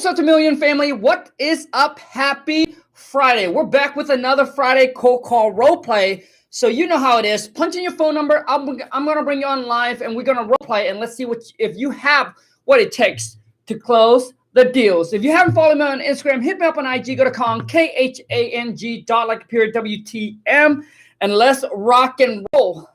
Wholesale to Million family, what is up? Happy Friday. We're back with another Friday cold call role play. So you know how it is. Punch in your phone number. I'm going to bring you on live and we're going to role play and let's see if you have what it takes to close the deals. If you haven't followed me on Instagram, hit me up on IG. Go to Khang, Khang, WTM, and let's rock and roll.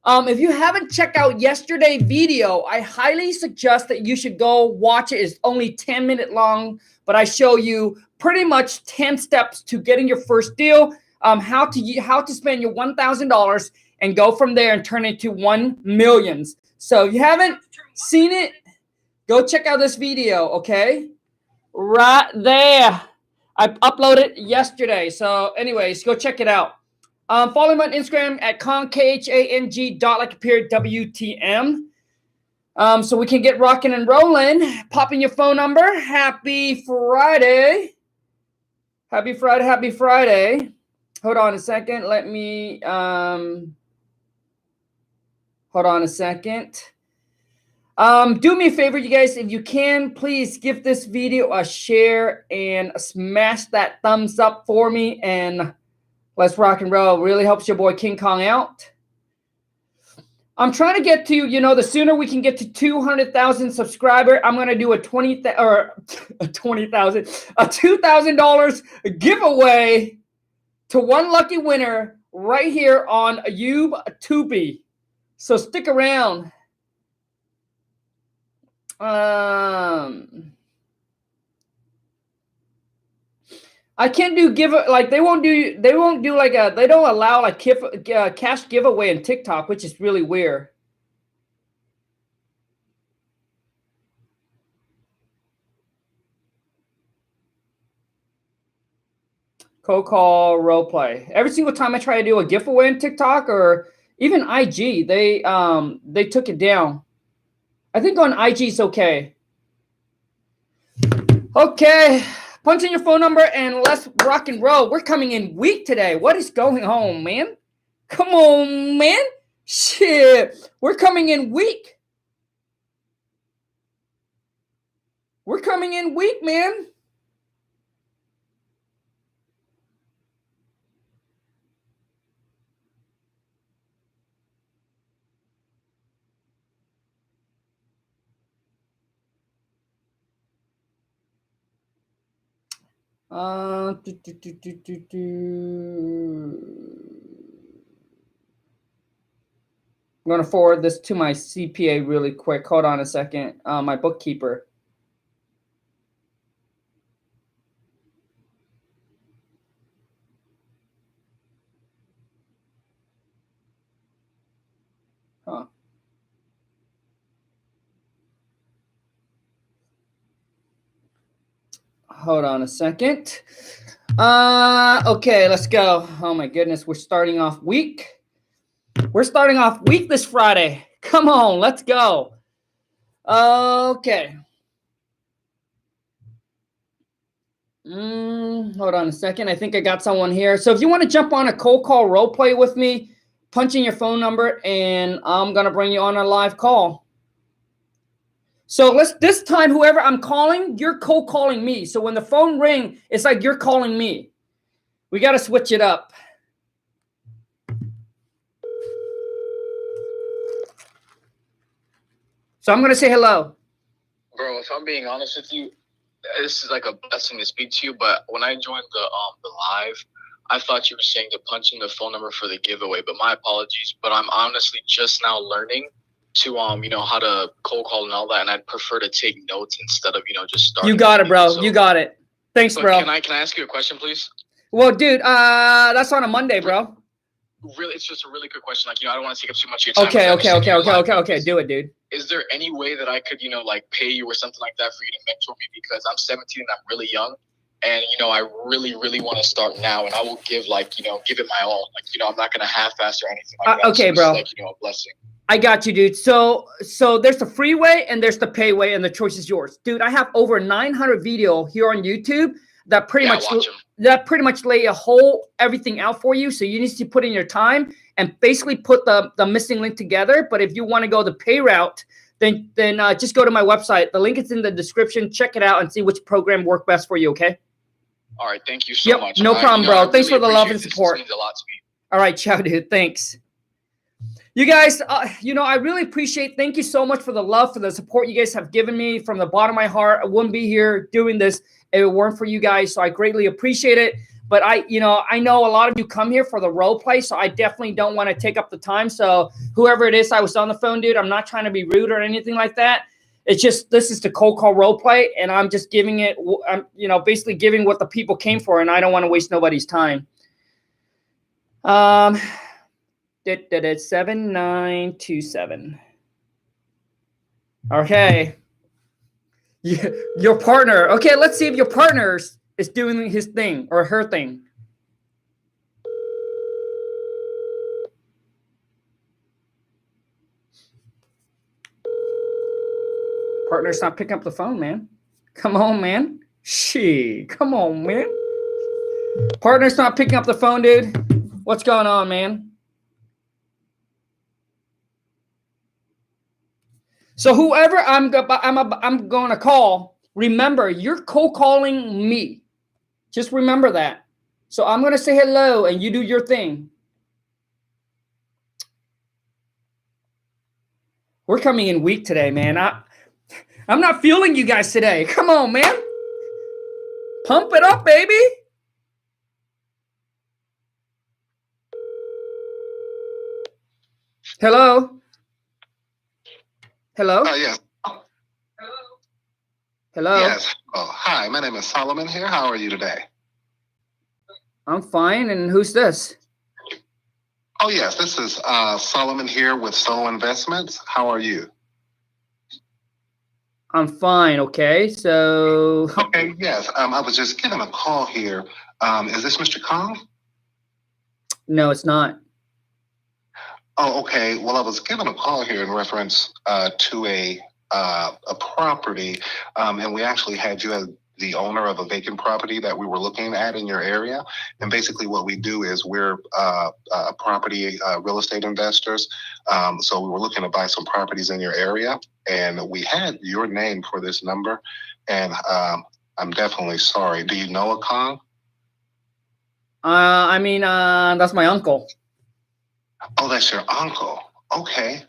If you haven't checked out yesterday's video, I highly suggest that you should go watch it. It's only 10 minutes long, but I show you pretty much 10 steps to getting your first deal, how to spend your $1,000 and go from there and turn it to 1 million. So if you haven't seen it, go check out this video, okay? Right there. I uploaded yesterday. So anyways, go check it out. Follow me on Instagram at Khang, Khang, WTM. So we can get rocking and rolling. Pop in your phone number. Happy Friday. Happy Friday. Happy Friday. Hold on a second. Let me, hold on a second. Do me a favor, you guys, if you can, please give this video a share and smash that thumbs up for me and let's rock and roll. Really helps your boy King Khang out. I'm trying to get to, the sooner we can get to 200,000 subscribers, I'm going to do a $2,000 giveaway to one lucky winner right here on YouTube. So stick around. I can't do they don't allow like cash giveaway in TikTok, which is really weird. Cold call role play. Every single time I try to do a giveaway in TikTok or even IG, they took it down. I think on IG it's okay. Okay. Punch in your phone number and let's rock and roll. We're coming in weak today. What is going on, man? Come on, man. Shit. We're coming in weak. We're coming in weak, man. I'm going to forward this to my CPA really quick. Hold on a second. My bookkeeper. Huh. Hold on a second. Okay, let's go. Oh my goodness, we're starting off weak. We're starting off weak this Friday. Come on, let's go. Okay. Hold on a second. I think I got someone here. So if you want to jump on a cold call role play with me, punch in your phone number and I'm going to bring you on a live call. So this time, whoever I'm calling, you're cold calling me. So when the phone rings, it's like you're calling me. We got to switch it up. So I'm going to say hello. Bro, if I'm being honest with you, this is like a blessing to speak to you. But when I joined the live, I thought you were saying to punch in the phone number for the giveaway. But my apologies. But I'm honestly just now learning to how to cold call and all that, and I'd prefer to take notes instead of just starting. You got it, bro. So, you got it. Thanks, bro. Can I ask you a question, please? Well, dude, that's on a Monday, bro. Really, it's just a really quick question. I don't want to take up too much of your time. Okay. Do it, dude. Is there any way that I could pay you or something like that for you to mentor me, because I'm 17 and I'm really young, and I really want to start now, and I will give give it my all. I'm not gonna half-ass or anything like that. Okay, so bro. It's a blessing. I got you, dude. So there's the free way and there's the pay way, and the choice is yours, dude. I have over 900 video here on YouTube that pretty much lay a whole everything out for you. So you need to put in your time and basically put the missing link together. But if you want to go the pay route, then just go to my website. The link is in the description. Check it out and see which program worked best for you, okay? All right, thank you so much. No problem, bro. Thanks for the love and support. This means a lot to me. All right, ciao, dude. Thanks. You guys, I really appreciate, thank you so much for the love, for the support you guys have given me from the bottom of my heart. I wouldn't be here doing this if it weren't for you guys, so I greatly appreciate it. But I know a lot of you come here for the role play, so I definitely don't want to take up the time. So whoever it is I was on the phone, dude, I'm not trying to be rude or anything like that. It's just, this is the cold call role play, and I'm just giving it, I'm, basically giving what the people came for, and I don't want to waste nobody's time. 7927. Okay. Your partner. Okay, let's see if your partner is doing his thing or her thing. Partner's not picking up the phone, man. Come on, man. Come on, man. Partner's not picking up the phone, dude. What's going on, man? So whoever I'm going to call, remember, you're cold calling me. Just remember that. So I'm going to say hello and you do your thing. We're coming in weak today, man. I'm not feeling you guys today. Come on, man. Pump it up, baby. Hello? Hello? Yes. Hello? Yes. Oh, hi, my name is Solomon here. How are you today? I'm fine. And who's this? Oh, yes, this is Solomon here with Solo Investments. How are you? I'm fine. Okay. So. Okay, yes. I was just getting a call here. Is this Mr. Khang? No, it's not. Oh, okay. Well, I was given a call here in reference to a property, and we actually had you as the owner of a vacant property that we were looking at in your area. And basically what we do is we're property real estate investors. So we were looking to buy some properties in your area, and we had your name for this number. And I'm definitely sorry. Do you know a Khang? That's my uncle. Oh, that's your uncle. Okay.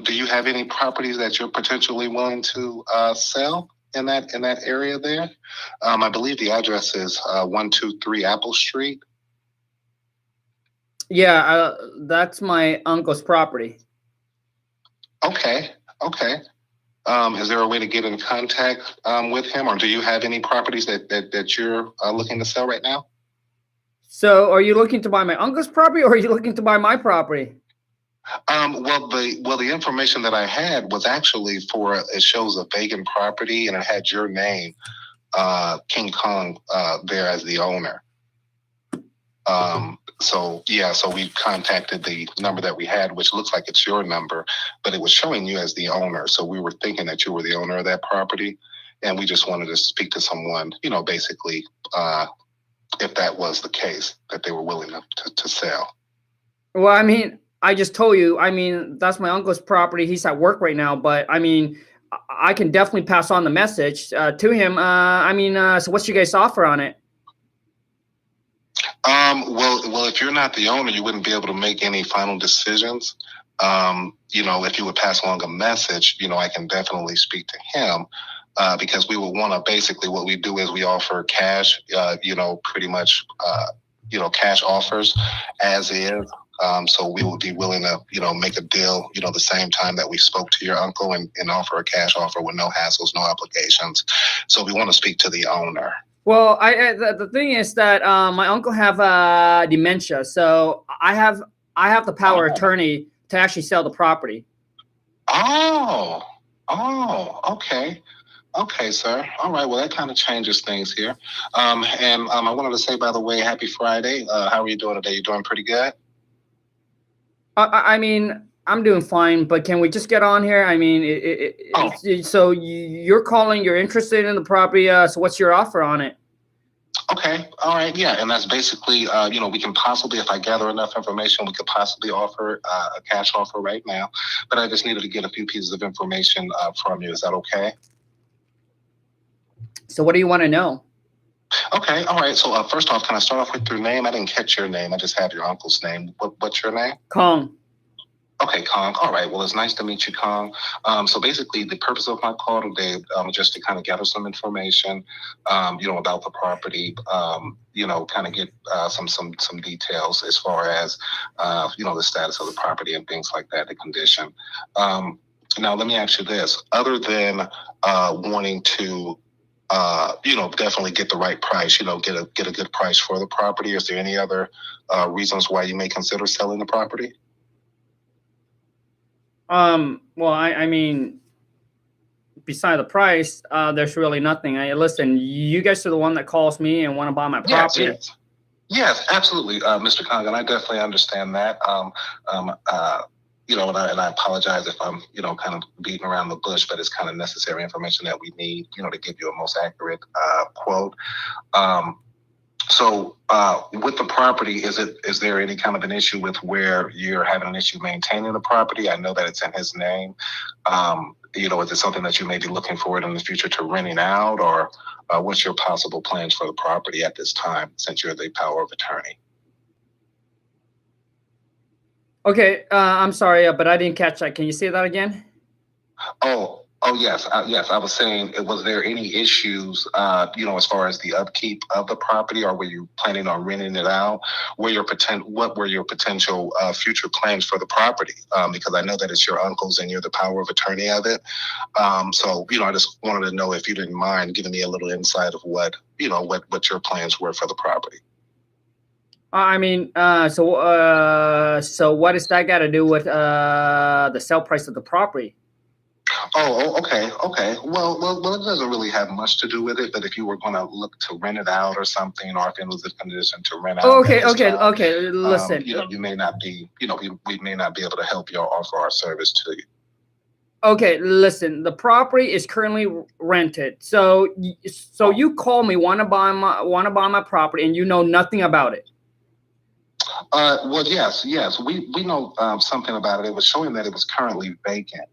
Do you have any properties that you're potentially willing to sell in that area there? I believe the address is 123 Apple Street. Yeah, that's my uncle's property. Okay. Is there a way to get in contact with him, or do you have any properties that you're looking to sell right now? So are you looking to buy my uncle's property, or are you looking to buy my property? Well, the information that I had was actually it shows a vacant property, and it had your name, King Khang, there as the owner. So we contacted the number that we had, which looks like it's your number, but it was showing you as the owner. So we were thinking that you were the owner of that property, and we just wanted to speak to someone, basically, if that was the case, that they were willing to sell. Well, I just told you, that's my uncle's property. He's at work right now, but I can definitely pass on the message to him. So what's your guys' offer on it? Well, if you're not the owner, you wouldn't be able to make any final decisions. If you would pass along a message, I can definitely speak to him. Because we would want to, basically what we do is we offer cash, pretty much, cash offers as is. So we would be willing to, make a deal, the same time that we spoke to your uncle and offer a cash offer with no hassles, no obligations. So we want to speak to the owner. Well, the thing is that my uncle have dementia, so I have the power of attorney to actually sell the property. Oh, okay. Okay, sir. All right. Well, that kind of changes things here. I wanted to say, by the way, happy Friday. How are you doing today? You doing pretty good? I'm doing fine, but can we just get on here? So you're calling, you're interested in the property. So what's your offer on it? Okay. All right. Yeah. And that's basically, we can possibly, if I gather enough information, we could possibly offer a cash offer right now. But I just needed to get a few pieces of information from you. Is that okay? So what do you want to know? Okay. All right. So first off, can I start off with your name? I didn't catch your name. I just have your uncle's name. What's your name? Khang. Okay, Khang. All right. Well, it's nice to meet you, Khang. So basically, the purpose of my call today, just to kind of gather some information, about the property, kind of get some details as far as, the status of the property and things like that, the condition. Now, let me ask you this: other than wanting to, definitely get the right price, get a good price for the property, is there any other reasons why you may consider selling the property? Well, I mean, beside the price, there's really nothing. Listen, you guys are the one that calls me and want to buy my property. Yes, absolutely, Mr. Khang, and I definitely understand that. And I apologize if I'm, kind of beating around the bush, but it's kind of necessary information that we need, to give you a most accurate quote. So with the property, is there any kind of an issue with where you're having an issue maintaining the property? I know that it's in his name. Is it something that you may be looking forward in the future to renting out, or what's your possible plans for the property at this time, since you're the power of attorney? Okay, I'm sorry, but I didn't catch that. Can you say that again? Oh, yes. Yes. I was saying, was there any issues, as far as the upkeep of the property, or were you planning on renting it out? What were your potential future plans for the property? Because I know that it's your uncle's and you're the power of attorney of it. So, I just wanted to know if you didn't mind giving me a little insight of what your plans were for the property. So what does that got to do with the sale price of the property? Oh, okay. Well, it doesn't really have much to do with it. But if you were going to look to rent it out or something, or if it was a condition to rent out, okay. Listen, you may not be, we may not be able to help you or offer our service to you. Okay, listen. The property is currently rented. So you call me, want to buy my property, and you know nothing about it. Well, yes. We know something about it. It was showing that it was currently vacant.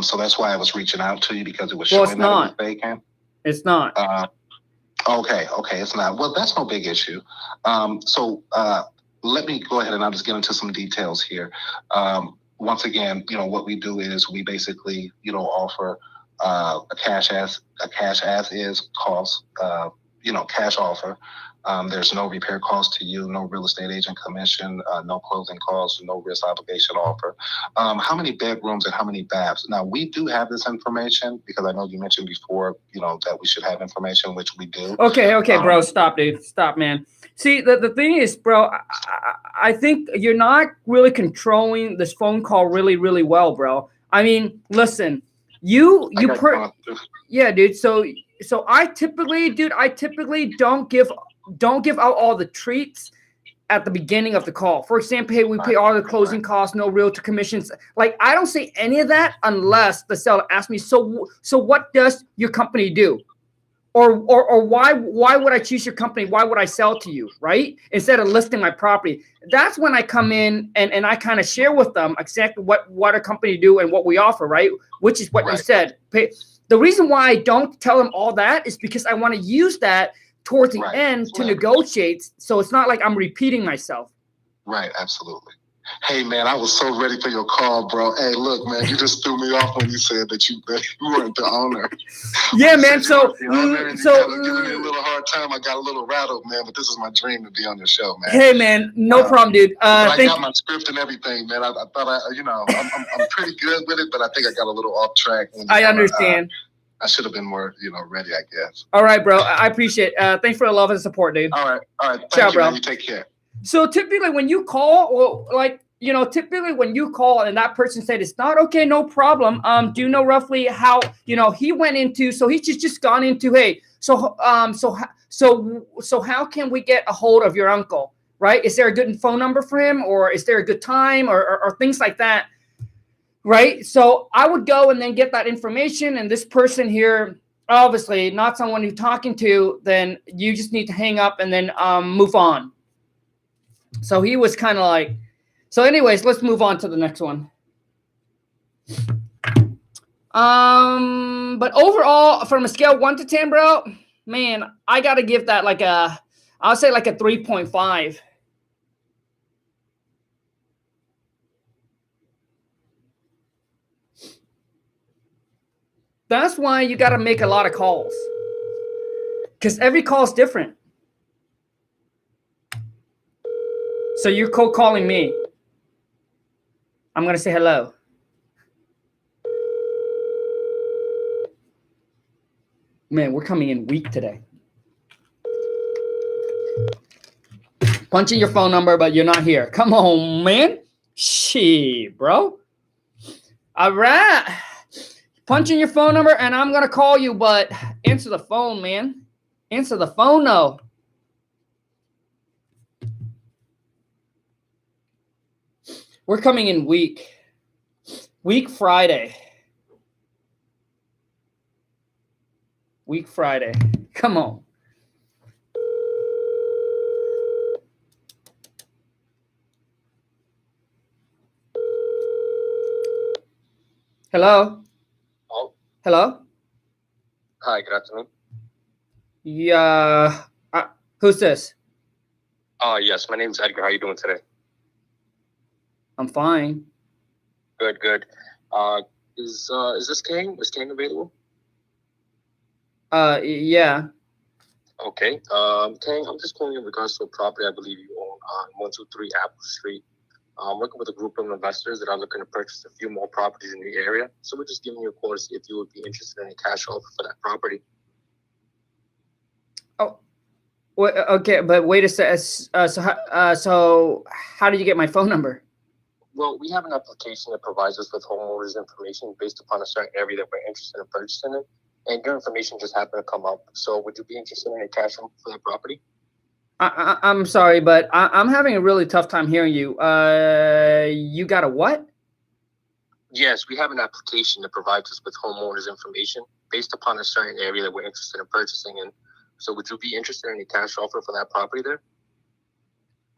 So that's why I was reaching out to you, because it was showing that it was vacant. It's not. Okay, it's not. Well, that's no big issue. So let me go ahead and I'll just get into some details here. Once again, what we do is we basically, offer a cash as is cost, cash offer. There's no repair cost to you, no real estate agent commission, no closing costs, no risk obligation offer. How many bedrooms and how many baths? Now, we do have this information, because I know you mentioned before, that we should have information, which we do. Okay, bro. Stop, dude. Stop, man. See, the thing is, bro, I think you're not really controlling this phone call really, really well, bro. I mean, listen, yeah, dude. So I typically don't give out all the treats at the beginning of the call. For example, hey, we pay all the closing costs, no realtor commissions. Like, I don't say any of that unless the seller asks me, so what does your company do? Or why would I choose your company? Why would I sell to you, right? Instead of listing my property. That's when I come in and I kind of share with them exactly what our company do and what we offer, right? Which is what you said. The reason why I don't tell them all that is because I want to use that towards the end to negotiate, so it's not like I'm repeating myself. Right, absolutely. Hey, man, I was so ready for your call, bro. Hey, look, man, you just threw me off when you said that you weren't the owner. Yeah, man. So giving me a little hard time. I got a little rattled, man, but this is my dream to be on your show, man. Hey, man, no problem, dude. I got my script and everything, man. I thought I'm pretty good with it, but I think I got a little off track. I understand. I should have been more, ready, I guess. All right, bro. I appreciate it. Thanks for the love and support, dude. All right. Ciao, bro. Man. You take care. So typically when you call, and that person said it's not okay, no problem. Do you know roughly how, he went into, so he's just gone into, hey, so how can we get a hold of your uncle, right? Is there a good phone number for him, or is there a good time, or things like that? Right. So I would go and then get that information. And this person here, obviously not someone you're talking to, then you just need to hang up and then move on. So he was kind of like, so anyways, let's move on to the next one. But overall, from a scale 1 to 10, bro, man, I got to give that like I'll say like a 3.5. That's why you got to make a lot of calls, because every call is different. So you're cold calling me. I'm going to say hello. Man, we're coming in weak today. Punching your phone number, but you're not here. Come on, man. Shit, bro. All right. Punching your phone number, and I'm going to call you, but answer the phone, man. Answer the phone, though. We're coming in weak. Week Friday. Week Friday. Come on. Hello? Oh. Hello? Hi, good afternoon. Yeah. Who's this? Yes, my name's Edgar. How you doing today? I'm fine. Good, good. Is this King? Is King available? Yeah. Okay. King, I'm just calling in regards to a property I believe you own on 123 Apple Street. I'm working with a group of investors that are looking to purchase a few more properties in the area. So we're just giving you a call to see if you would be interested in a cash offer for that property. Oh, okay, but wait a sec. So how did you get my phone number? Well, we have an application that provides us with homeowners information based upon a certain area that we're interested in purchasing it. And your information just happened to come up. So would you be interested in a cash offer for that property? I'm sorry, but I'm having a really tough time hearing you. You got a what? Yes, we have an application that provides us with homeowners information based upon a certain area that we're interested in purchasing in. So would you be interested in a cash offer for that property there?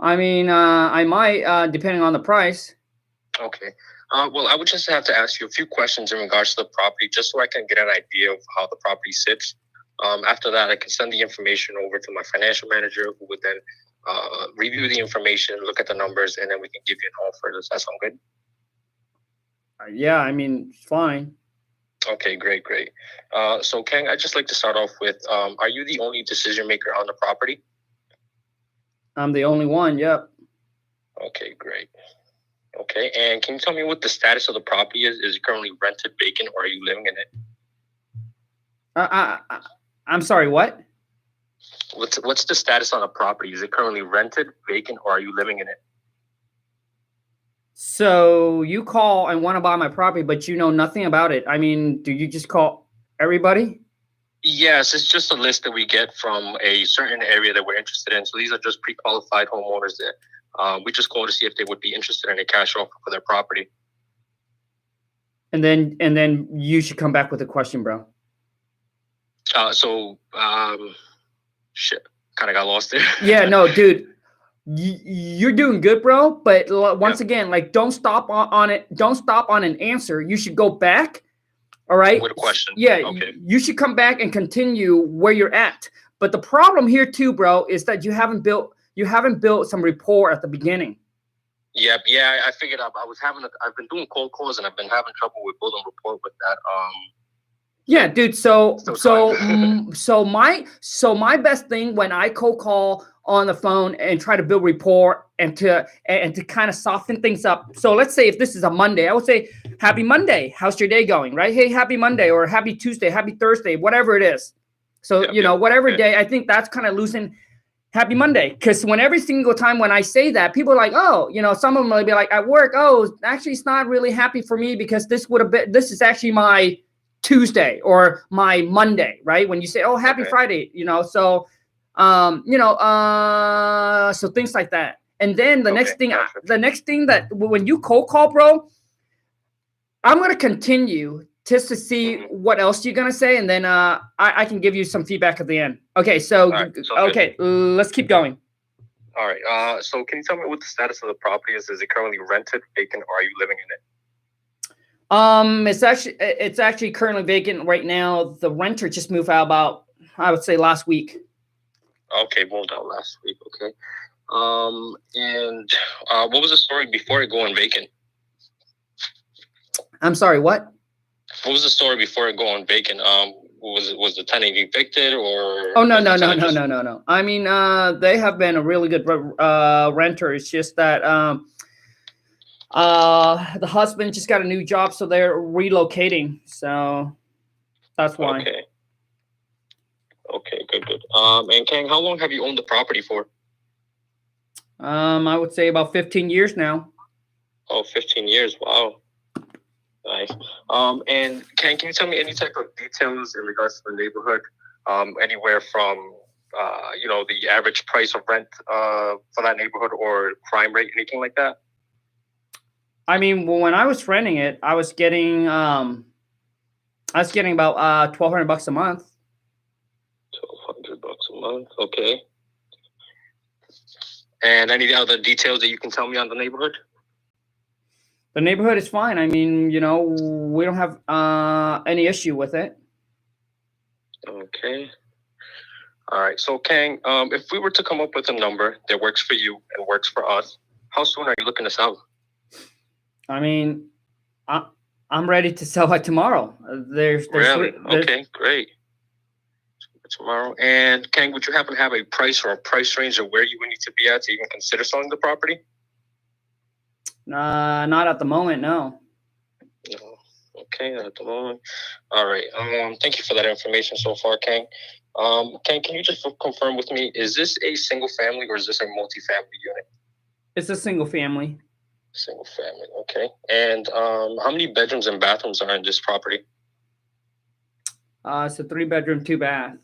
I mean, I might, depending on the price. Okay. Well, I would just have to ask you a few questions in regards to the property, just so I can get an idea of how the property sits. After that, I can send the information over to my financial manager, who would then review the information, look at the numbers, and then we can give you an offer. Does that sound good? Yeah, I mean, fine. Okay, great, great. So, Kang, I'd just like to start off with, are you the only decision maker on the property? I'm the only one, yep. Okay, great. Okay, and can you tell me what the status of the property is? Is it currently rented, vacant, or are you living in it? I'm sorry, what? What's the status on the property? Is it currently rented, vacant, or are you living in it? So you call and want to buy my property, but you know nothing about it. I mean, do you just call everybody? Yes, it's just a list that we get from a certain area that we're interested in. So these are just pre-qualified homeowners that we just call to see if they would be interested in a cash offer for their property. And then you should come back with a question, bro. Shit, kind of got lost there. Yeah, no, dude, you're doing good, bro. But once again, like, don't stop on it. Don't stop on an answer. You should go back. All right. With a question. Yeah. Okay. You should come back and continue where you're at. But the problem here too, bro, is that you haven't built some rapport at the beginning. Yeah. I figured out. I've been doing cold calls and I've been having trouble with building rapport with that. Yeah, dude. So my best thing when I cold call on the phone and try to build rapport and to kind of soften things up. So let's say if this is a Monday, I would say, "Happy Monday. How's your day going?" Right? Hey, happy Monday, or happy Tuesday, happy Thursday, whatever it is. So whatever day. I think that's kind of losing. Happy Monday, because when every single time when I say that, people are like, "Oh, some of them will be like at work. Oh, actually, it's not really happy for me because this is actually my Tuesday or my Monday," right? When you say, "Oh, happy Friday," so so things like that. And then the next thing that when you cold call, bro, I'm going to continue just to see what else you're gonna say, and then I can give you some feedback at the end. Okay, so right, okay, let's keep going. All right. So can you tell me what the status of the property is? Is it currently rented, vacant, or are you living in it? It's actually currently vacant right now. The renter just moved out about, I would say, last week. Okay, moved out last week. Okay. And what was the story before it going vacant? I'm sorry, what? What was the story before it going vacant? Was the tenant evicted or? Oh, no. I mean, they have been a really good renter. It's just that the husband just got a new job, so they're relocating. So that's why. Okay. Okay, good. And Kang, how long have you owned the property for? I would say about 15 years now. Oh, 15 years. Wow. Nice. And can you tell me any type of details in regards to the neighborhood? Anywhere from, the average price of rent for that neighborhood or crime rate, anything like that? I mean, when I was renting it, I was getting about $1,200 a month. $1,200 a month. Okay. And any other details that you can tell me on the neighborhood? The neighborhood is fine. I mean, we don't have any issue with it. Okay. All right. So, Kang, if we were to come up with a number that works for you and works for us, how soon are you looking to sell? I mean, I'm ready to sell by tomorrow. Really? Okay, great. Tomorrow. And Kang, would you happen to have a price or a price range of where you would need to be at to even consider selling the property? Not at the moment, no. No. Okay, not at the moment. All right. Thank you for that information so far, Kang. Kang, can you just confirm with me, is this a single family or is this a multi-family unit? It's a single family. Single family, okay. And how many bedrooms and bathrooms are in this property? It's a 3-bedroom, 2-bath.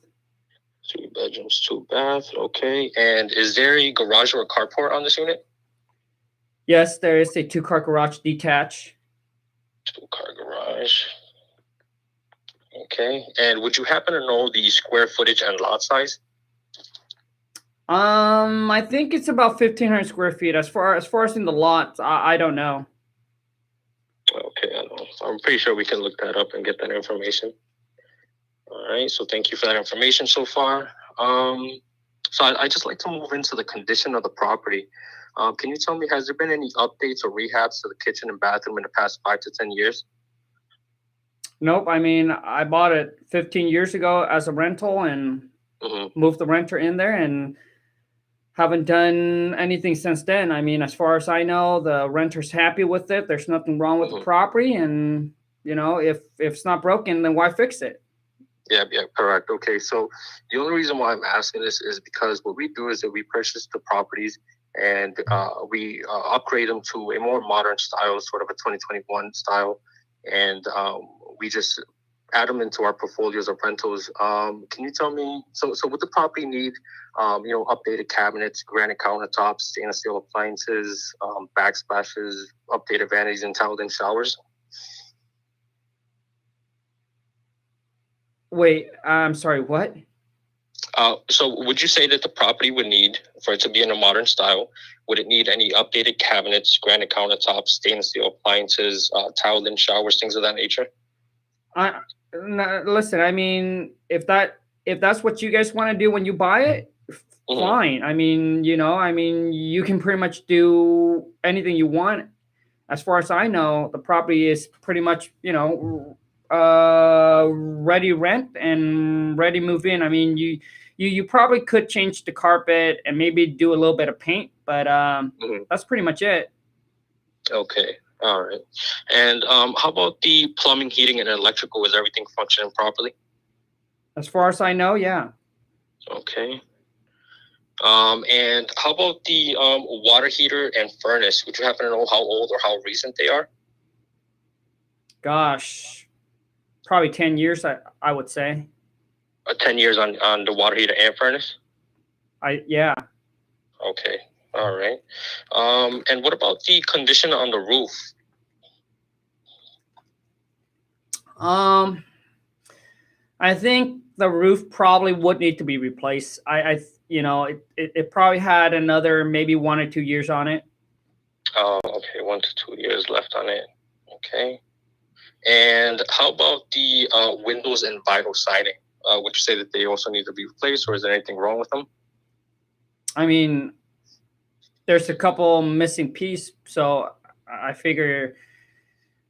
3 bedrooms, 2 baths, okay. And is there a garage or a carport on this unit? Yes, there is a 2-car garage detached. 2-car garage. Okay. And would you happen to know the square footage and lot size? I think it's about 1,500 square feet. As far as in the lot, I don't know. Okay, I know. I'm pretty sure we can look that up and get that information. All right. So thank you for that information so far. So I just like to move into the condition of the property. Can you tell me, has there been any updates or rehabs to the kitchen and bathroom in the past 5 to 10 years? Nope. I mean, I bought it 15 years ago as a rental and moved the renter in there and haven't done anything since then. I mean, as far as I know, the renter's happy with it. There's nothing wrong with the property. And, if it's not broken, then why fix it? Yeah, correct. Okay, so the only reason why I'm asking this is because what we do is that we purchase the properties and we upgrade them to a more modern style, sort of a 2021 style, and we just add them into our portfolios of rentals. Can you tell me, so would the property need, updated cabinets, granite countertops, stainless steel appliances, backsplashes, updated vanities and towels and showers? Wait, I'm sorry, what? So would you say that the property would need, for it to be in a modern style, would it need any updated cabinets, granite countertops, stainless steel appliances, towel and showers, things of that nature? Listen, I mean, if that's what you guys want to do when you buy it, fine. I mean, you can pretty much do anything you want. As far as I know, the property is pretty much, ready rent and ready move in. I mean, you probably could change the carpet and maybe do a little bit of paint, but that's pretty much it. Okay. All right. And how about the plumbing, heating, and electrical? Is everything functioning properly? As far as I know, yeah. Okay. And how about the water heater and furnace? Would you happen to know how old or how recent they are? Gosh, probably 10 years, I would say. 10 years on the water heater and furnace? Yeah. Okay. All right. And what about the condition on the roof? I think the roof probably would need to be replaced. It probably had another maybe 1 or 2 years on it. Oh, okay, 1 to 2 years left on it. Okay. And how about the windows and vinyl siding? Would you say that they also need to be replaced, or is there anything wrong with them? I mean, there's a couple missing pieces, so I figure,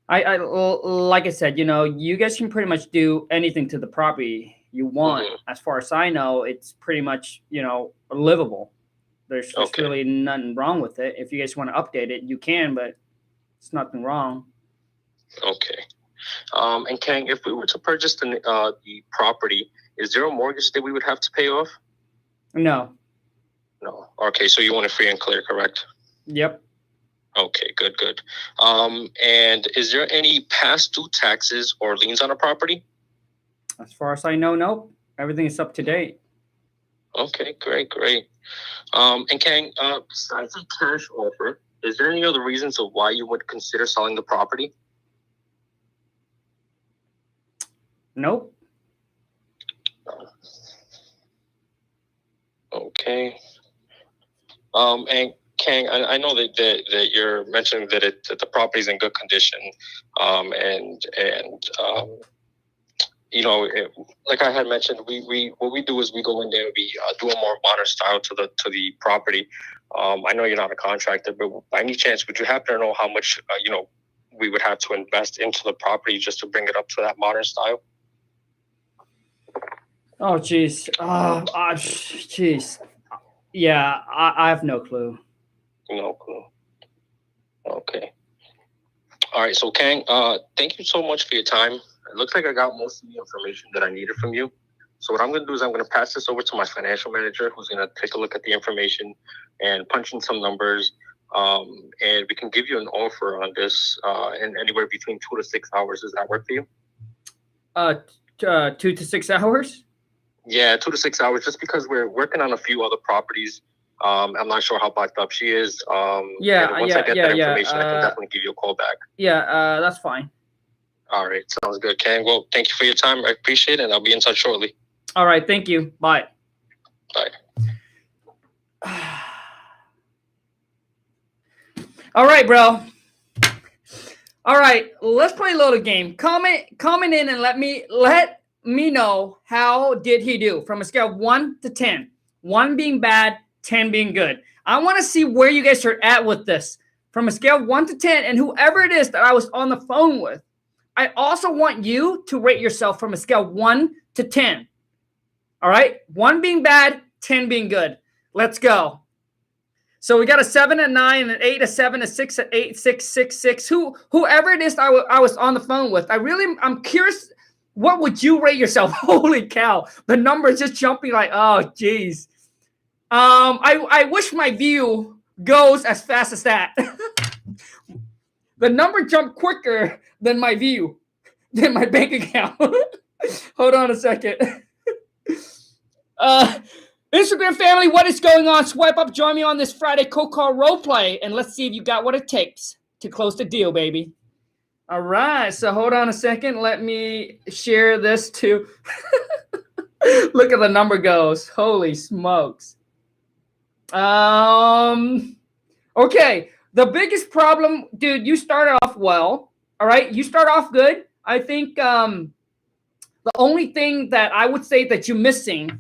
like I said, you guys can pretty much do anything to the property you want. Mhm. As far as I know, it's pretty much livable. There's Okay. really nothing wrong with it. If you guys want to update it, you can, but it's nothing wrong. Okay. And Kang, if we were to purchase the property, is there a mortgage that we would have to pay off? No. No. Okay, so you want it free and clear, correct? Yep. Okay, good. And is there any past due taxes or liens on the property? As far as I know, nope. Everything is up to date. Okay, great. And Kang, besides the cash offer, is there any other reasons of why you would consider selling the property? Nope. Okay. And Kang, I know that you're mentioning that the property is in good condition, like I had mentioned, we what we do is we go in there and we do a more modern style to the property. I know you're not a contractor, but by any chance, would you happen to know how much we would have to invest into the property just to bring it up to that modern style? Oh, geez. Jeez. Yeah, I have no clue. No clue. Okay. All right. So, Kang, thank you so much for your time. It looks like I got most of the information that I needed from you. So what I'm going to do is I'm going to pass this over to my financial manager, who's going to take a look at the information and punch in some numbers. And we can give you an offer on this in anywhere between 2 to 6 hours. Does that work for you? 2 to 6 hours? Yeah, 2 to 6 hours, just because we're working on a few other properties. I'm not sure how backed up she is. Once I get that information, I can definitely give you a call back. Yeah, that's fine. All right, sounds good, Ken. Well, thank you for your time. I appreciate it, and I'll be in touch shortly. All right, thank you. Bye. Bye. All right, bro. All right, let's play a little game. Comment in and let me know how did he do from a scale of 1 to 10. 1 being bad, 10 being good. I want to see where you guys are at with this from a scale of 1 to 10, and whoever it is that I was on the phone with. I also want you to rate yourself from a scale of 1 to 10. All right? 1 being bad, 10 being good. Let's go. So we got a 7, a 9, an 8, a 7, a 6, an 8, 6, 6, 6. Whoever it is I was on the phone with. I'm curious, what would you rate yourself? Holy cow. The number is just jumping like, oh, geez. I wish my view goes as fast as that. The number jumped quicker than my view, than my bank account. Hold on a second. Instagram family, what is going on? Swipe up, join me on this Friday cold call role play, and let's see if you got what it takes to close the deal, baby. All right, so hold on a second. Let me share this to look at the number goes. Holy smokes. Okay. The biggest problem, dude, you started off well. All right. You start off good. I think the only thing that I would say that you're missing,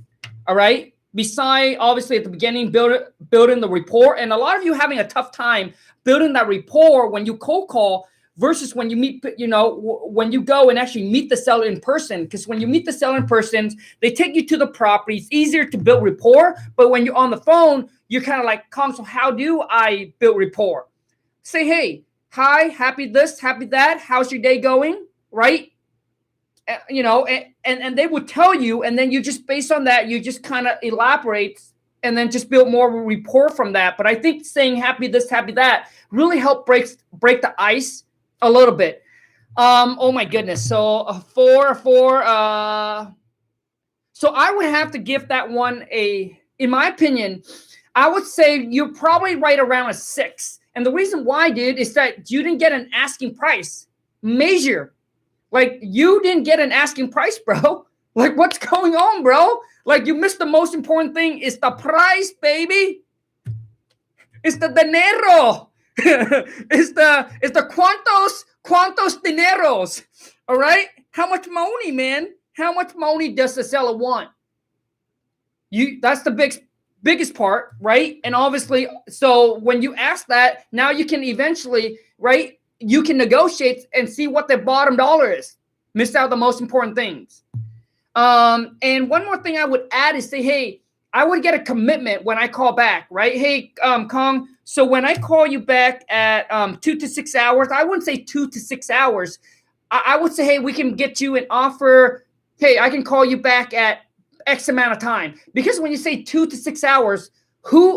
all right, beside obviously at the beginning, building the rapport, and a lot of you having a tough time building that rapport when you cold call versus when you meet, when you go and actually meet the seller in person. Because when you meet the seller in person, they take you to the property. It's easier to build rapport. But when you're on the phone, you're kind of like, Khang, so how do I build rapport? Say, hey, hi, happy this, happy that. How's your day going? Right? And they would tell you, and then you just, based on that, you just kind of elaborate and then just build more rapport from that. But I think saying happy this, happy that really helped break the ice a little bit. Oh my goodness. So a 4. So I would have to give that one in my opinion, I would say you're probably right around a 6. And the reason why, dude, is that you didn't get an asking price. Measure. Like, you didn't get an asking price, bro. Like, what's going on, bro? Like, you missed the most important thing. Is the price, baby. It's the dinero. it's the cuantos dineros. All right? How much money, man? How much money does the seller want? That's the biggest part, right? And obviously, so when you ask that, now you can eventually, right? You can negotiate and see what their bottom dollar is. Miss out the most important things. And one more thing I would add is say, hey, I would get a commitment when I call back, right? Hey, Kong, so when I call you back at 2 to 6 hours, I wouldn't say 2 to 6 hours. I would say, hey, we can get you an offer. Hey, I can call you back at X amount of time. Because when you say 2 to 6 hours,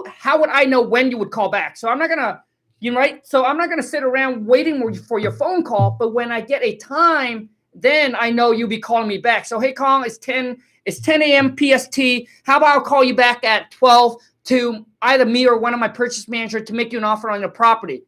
how would I know when you would call back? So I'm not going to, right? So I'm not going to sit around waiting for your phone call. But when I get a time, then I know you'll be calling me back. So, hey, Kong, it's 10 a.m. PST. How about I'll call you back at 12 to either me or one of my purchase manager to make you an offer on your property.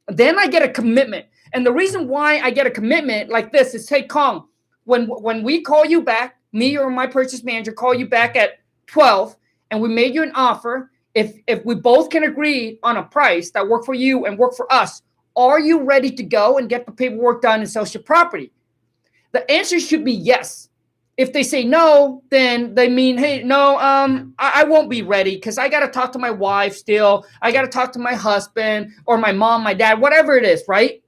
Then I get a commitment. And the reason why I get a commitment like this is, hey, Kong, when we call you back, me or my purchase manager call you back at 12 and we made you an offer, if we both can agree on a price that work for you and work for us, are you ready to go and get the paperwork done and sell your property? The answer should be yes. If they say no, then they mean, hey, no, I won't be ready because I got to talk to my wife still. I got to talk to my husband or my mom, my dad, whatever it is, right?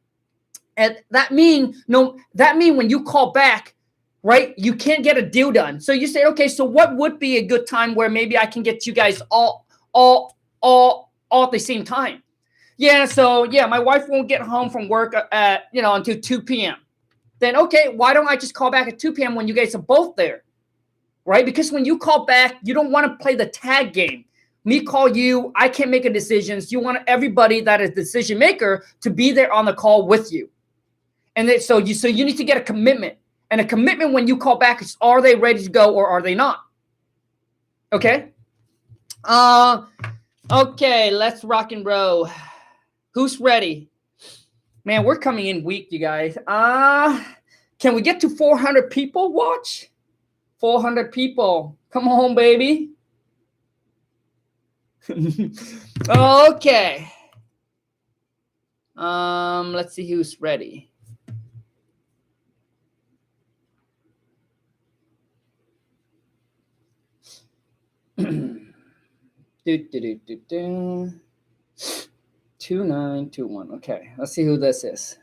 And that mean when you call back, right, you can't get a deal done. So you say, okay, so what would be a good time where maybe I can get you guys all at the same time? Yeah, so yeah, my wife won't get home from work at until 2 p.m. Then, okay, why don't I just call back at 2 p.m. when you guys are both there, right? Because when you call back, you don't want to play the tag game. Me call you, I can't make a decision. You want everybody that is decision maker to be there on the call with you. And then, so you need to get a commitment. And a commitment when you call back is, are they ready to go or are they not? Okay? Okay, let's rock and roll. Who's ready? Man, we're coming in weak, you guys. Can we get to 400 people watch? 400 people. Come on, baby. Okay. Let's see who's ready. Do. 2921. Okay, let's see who this is.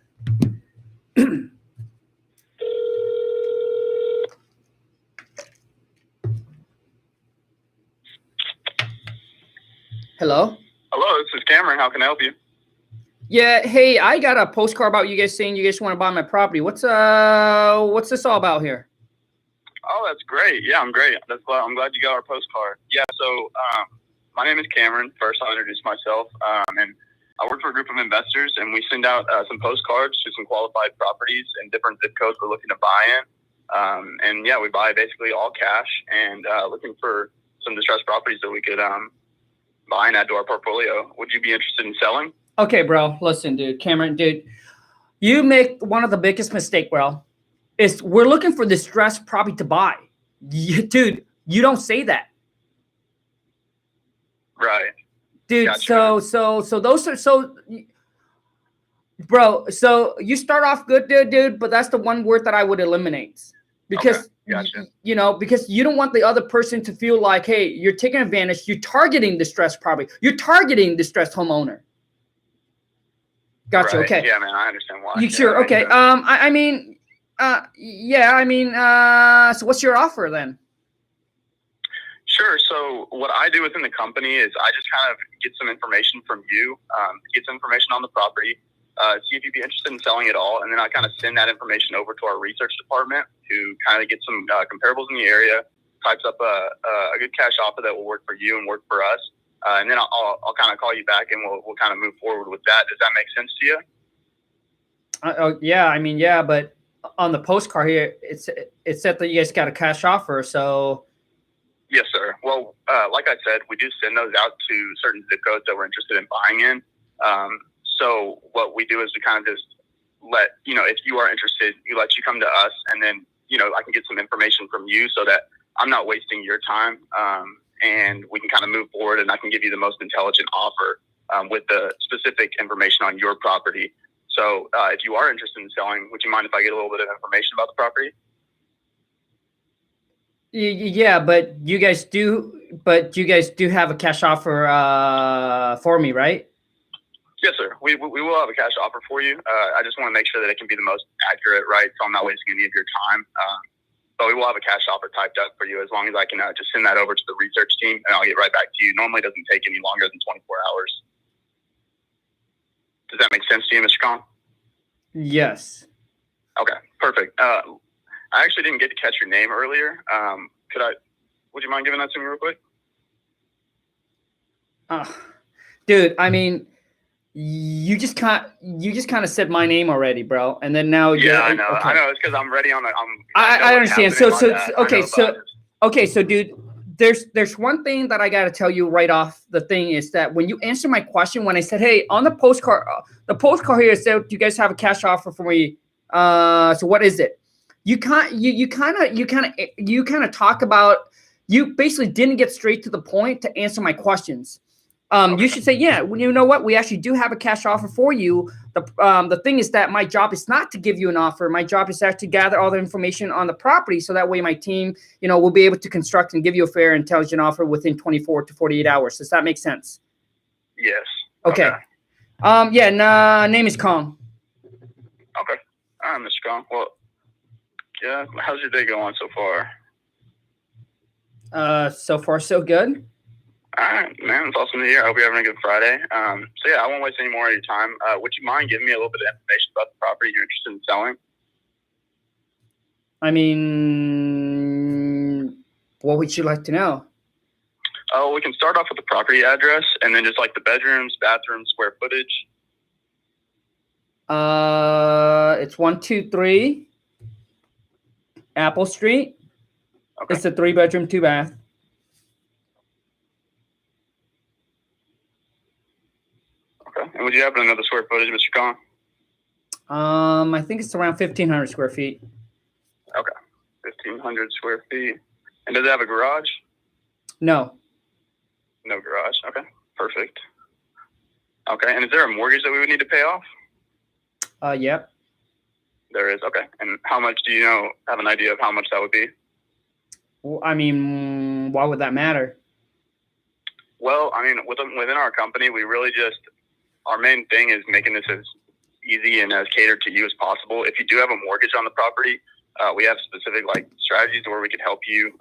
Hello? Hello, this is Cameron. How can I help you? Yeah, hey, I got a postcard about you guys saying you guys want to buy my property. What's this all about here? Oh, that's great. Yeah, I'm great. I'm glad you got our postcard. Yeah, so my name is Cameron. First, I'll introduce myself. And I work for a group of investors, and we send out some postcards to some qualified properties in different zip codes we're looking to buy in. And yeah, we buy basically all cash and looking for some distressed properties that we could buy and add to our portfolio. Would you be interested in selling? Okay, bro. Listen, dude. Cameron, dude. You make one of the biggest mistakes, bro. Is we're looking for distressed property to buy. Dude, you don't say that. Right. Dude, Gotcha. so those are so, bro. So you start off good, dude, but that's the one word that I would eliminate because Okay. Gotcha. Because you don't want the other person to feel like, hey, you're taking advantage. You're targeting distressed property. You're targeting distressed homeowner. Gotcha. Right. Okay. Yeah, man, I understand why. You sure? Okay. So what's your offer then? Sure. So what I do within the company is I just kind of get some information from you, get some information on the property, see if you'd be interested in selling it all. And then I kind of send that information over to our research department to kind of get some comparables in the area, types up a good cash offer that will work for you and work for us. And then I'll kind of call you back and we'll kind of move forward with that. Does that make sense to you? Yeah, but on the postcard here, it said that you guys got a cash offer. So yes, sir. Well, like I said, we do send those out to certain zip codes that we're interested in buying in. So what we do is we kind of just if you are interested, let you come to us, and then, I can get some information from you so that I'm not wasting your time, and we can kind of move forward, and I can give you the most intelligent offer with the specific information on your property. So if you are interested in selling, would you mind if I get a little bit of information about the property? Yeah, but you guys do have a cash offer for me, right? Yes, sir. We will have a cash offer for you. I just want to make sure that it can be the most accurate, right? So I'm not wasting any of your time. But we will have a cash offer typed up for you as long as I can just send that over to the research team, and I'll get right back to you. Normally it doesn't take any longer than 24 hours. Does that make sense to you, Mr. Khang? Yes. Okay, perfect. I actually didn't get to catch your name earlier. Would you mind giving that to me real quick? Dude, I mean, you just kind of said my name already, bro. And then now, yeah, I know. Okay. I know. It's because I'm ready on the. I understand. So, dude, there's one thing that I got to tell you right off the thing is that when you answer my question, when I said, hey, on the postcard here said, do you guys have a cash offer for me? So what is it? You kind of talk about, you basically didn't get straight to the point to answer my questions. You should say, yeah, well, you know what? We actually do have a cash offer for you. The thing is that my job is not to give you an offer. My job is actually to gather all the information on the property. So that way my team, will be able to construct and give you a fair, intelligent offer within 24 to 48 hours. Does that make sense? Yes. Okay. Name is Khang. Okay. All right, Mr. Khang. Well, yeah, how's your day going so far? So far, so good. All right, man. It's awesome to hear. I hope you're having a good Friday. So, yeah, I won't waste any more of your time. Would you mind giving me a little bit of information about the property you're interested in selling? I mean, what would you like to know? Oh, we can start off with the property address and then just like the bedrooms, bathrooms, square footage. It's 123 Apple Street. Okay. It's a 3-bedroom, 2-bath. Okay. And would you happen to know the square footage, Mr. Khang? I think it's around 1,500 square feet. Okay. 1,500 square feet. And does it have a garage? No. No garage. Okay. Perfect. Okay. And is there a mortgage that we would need to pay off? Yep. There is. Okay. And how much do you have an idea of how much that would be? Well, I mean, why would that matter? Well, I mean, within our company, we really our main thing is making this as easy and as catered to you as possible. If you do have a mortgage on the property, we have specific strategies where we could help you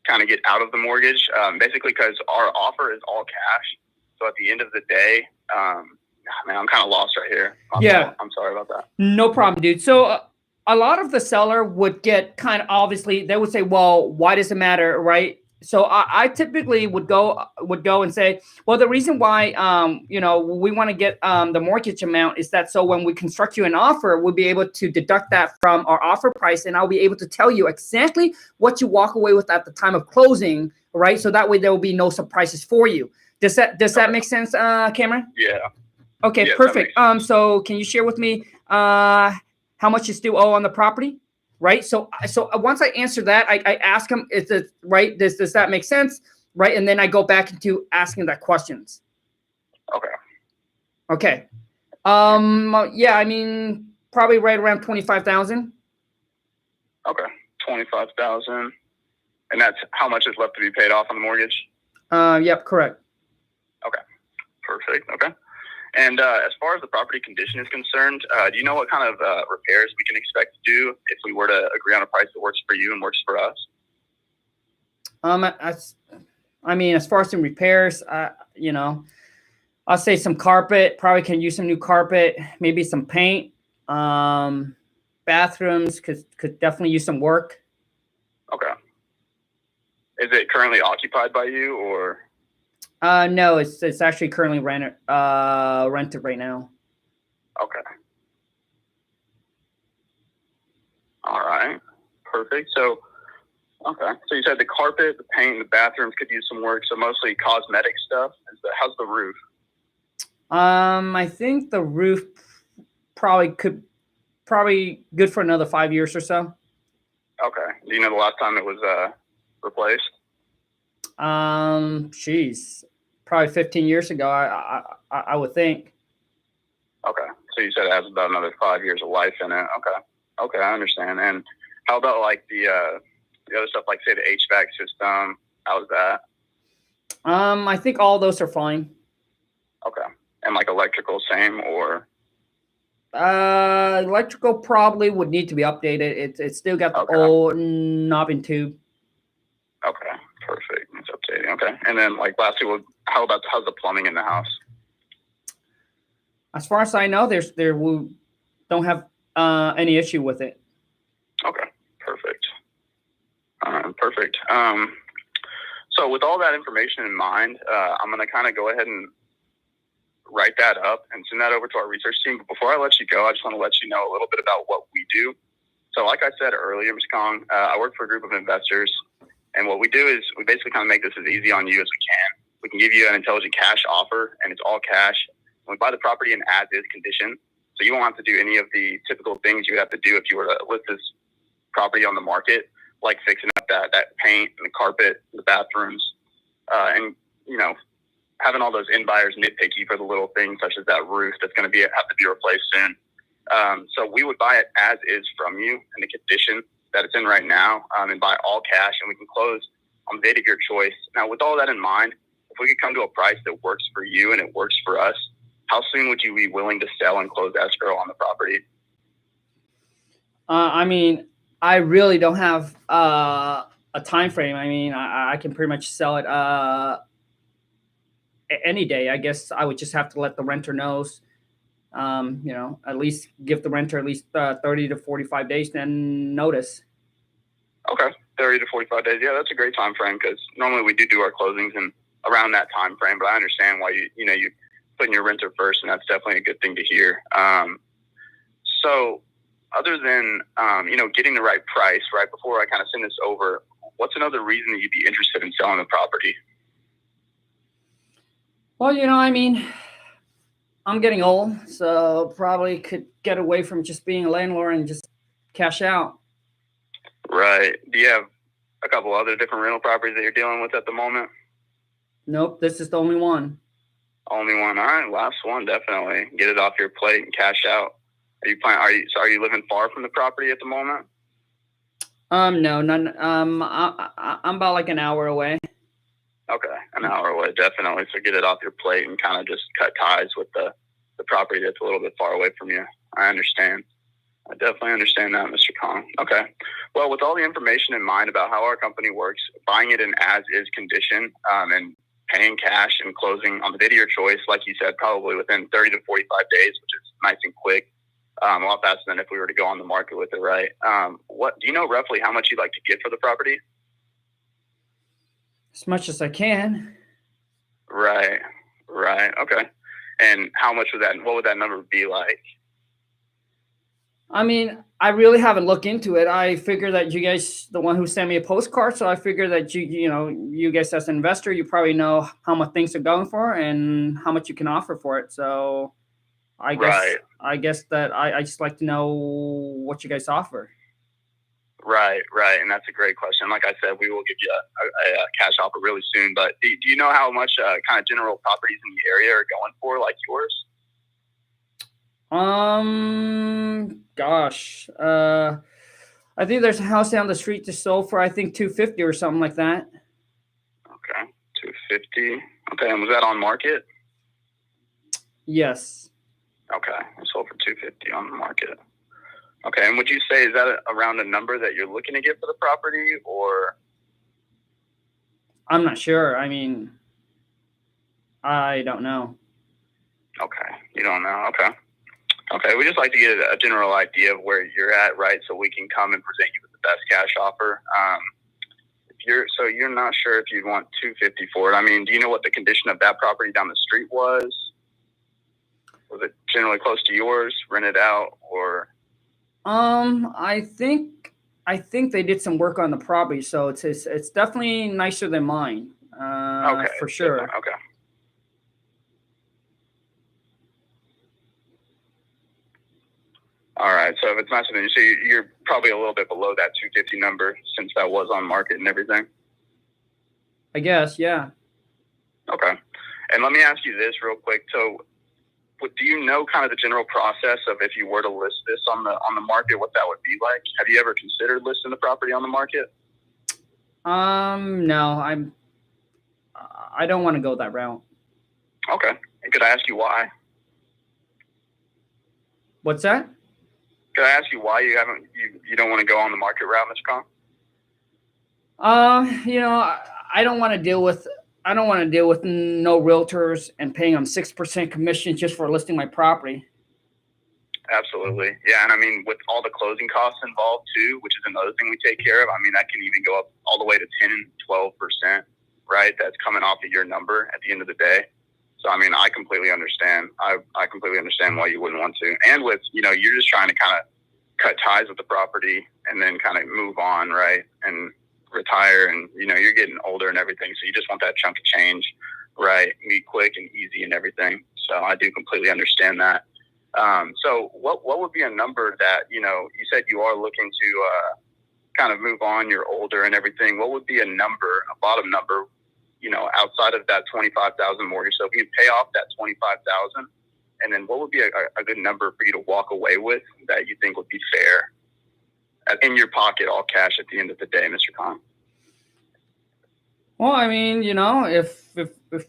kind of get out of the mortgage, basically because our offer is all cash. So at the end of the day, man, I'm kind of lost right here. I'm sorry about that. No problem, dude. So a lot of the seller would get kind of, obviously, they would say, well, why does it matter, right? So I typically would go and say, well, the reason why, we want to get the mortgage amount is that so when we construct you an offer, we'll be able to deduct that from our offer price, and I'll be able to tell you exactly what you walk away with at the time of closing, right? So that way there will be no surprises for you. Does that make sense, Cameron? Yeah. Okay, yeah, perfect. So can you share with me how much you still owe on the property? Right. So once I answer that, I ask him, is it right? Does that make sense? Right. And then I go back into asking that questions. Okay. Yeah, I mean, probably right around 25,000. Okay. 25,000. And that's how much is left to be paid off on the mortgage? Yep, correct. Okay. Perfect. Okay. And as far as the property condition is concerned, do you know what kind of repairs we can expect to do if we were to agree on a price that works for you and works for us? I mean, as far as some repairs, I'll say some carpet. Probably can use some new carpet. Maybe some paint. Bathrooms could definitely use some work. Okay. Is it currently occupied by you or? No, it's actually currently rented right now. Okay. All right. Perfect. So, okay. So you said the carpet, the paint, and the bathrooms could use some work. So mostly cosmetic stuff. How's the roof? I think the roof probably good for another 5 years or so. Okay. Do you know the last time it was replaced? Geez, probably 15 years ago. I would think. Okay. So you said it has about another 5 years of life in it. Okay. Okay, I understand. And how about like the other stuff, like say the HVAC system? How's that? I think all those are fine. Okay. And like electrical, same or? Electrical probably would need to be updated. It's still got the old knob and tube. Okay, perfect. It's updating. Okay, and then like lastly, how's the plumbing in the house? As far as I know, we don't have any issue with it. Okay, perfect. Perfect. So with all that information in mind, I'm going to kind of go ahead and write that up and send that over to our research team. But before I let you go, I just want to let you know a little bit about what we do. So like I said earlier, Mr. Khang, I work for a group of investors. And what we do is we basically kind of make this as easy on you as we can. We can give you an intelligent cash offer, and it's all cash. And we buy the property in as-is condition. So you won't have to do any of the typical things you would have to do if you were to list this property on the market, like fixing up that paint and the carpet, the bathrooms, and, you know, having all those end buyers nitpicky for the little things such as that roof that's going to have to be replaced soon. So we would buy it as is from you in the condition that it's in right now, and buy all cash, and we can close on the date of your choice. Now, with all that in mind, if we could come to a price that works for you and it works for us, how soon would you be willing to sell and close escrow on the property? I mean, I really don't have a time frame. I mean, I can pretty much sell it any day. I guess I would just have to let the renter knows. You know, at least give the renter at least 30 to 45 days then notice. Okay, 30 to 45 days. Yeah, that's a great time frame because normally we do our closings in around that time frame. But I understand why you putting your renter first, and that's definitely a good thing to hear. So, other than getting the right price, right before I kind of send this over, what's another reason that you'd be interested in selling the property? Well, I mean, I'm getting old, so probably could get away from just being a landlord and just cash out. Right. Do you have a couple other different rental properties that you're dealing with at the moment? Nope, this is the only one. Only one. All right, last one, definitely. Get it off your plate and cash out. Are you living far from the property at the moment? No, none. I'm about like an hour away. Okay, an hour away, definitely. So get it off your plate and kind of just cut ties with the property that's a little bit far away from you. I understand. I definitely understand that, Mr. Khang. Okay. Well, with all the information in mind about how our company works, buying it in as-is condition, and paying cash and closing on the date of your choice, like you said, probably within 30 to 45 days, which is nice and quick, a lot faster than if we were to go on the market with it, right? What do you know roughly how much you'd like to get for the property? As much as I can. Right. Okay. And what would that number be like? I mean, I really haven't looked into it. I figure that you guys, the one who sent me a postcard, so I figure that you guys as an investor, you probably know how much things are going for and how much you can offer for it. So I guess that I just like to know what you guys offer. Right. And that's a great question. Like I said, we will give you a cash offer really soon. But do you know how much kind of general properties in the area are going for, like yours? Gosh. I think there's a house down the street just sold for, I think, $250 or something like that. Okay, $250. Okay, and was that on market? Yes. Okay, it sold for $250 on the market. Okay, and would you say, is that around a number that you're looking to get for the property, or? I'm not sure. I mean, I don't know. Okay, you don't know. Okay, we just like to get a general idea of where you're at, right? So we can come and present you with the best cash offer. You're not sure if you'd want $250 for it. I mean, do you know what the condition of that property down the street was? Was it generally close to yours, rented out, or? I think they did some work on the property, so it's definitely nicer than mine. Okay, for sure. Okay. So if it's not something, so you're probably a little bit below that 250 number since that was on market and everything. I guess, yeah. Okay. And let me ask you this real quick. So do you know kind of the general process of if you were to list this on the market, what that would be like? Have you ever considered listing the property on the market? No, I don't want to go that route. Okay. And could I ask you why? What's that? Could I ask you why you don't want to go on the market route, Mr. Khang? I don't want to deal with no realtors and paying them 6% commission just for listing my property. Absolutely. Yeah. And I mean, with all the closing costs involved too, which is another thing we take care of, I mean, that can even go up all the way to 10 and 12%, right? That's coming off of your number at the end of the day. So, I mean, I completely understand. I completely understand why you wouldn't want to. And with, you're just trying to kind of cut ties with the property and then kind of move on, right? And retire, and, you're getting older and everything. So you just want that chunk of change, right? Be quick and easy and everything. So I do completely understand that. So what would be a number that, you said you are looking to kind of move on, you're older and everything. What would be a number, a bottom number, outside of that $25,000 mortgage? So if you pay off that $25,000, and then what would be a good number for you to walk away with that you think would be fair in your pocket, all cash at the end of the day, Mr. Khang? Well, I mean, if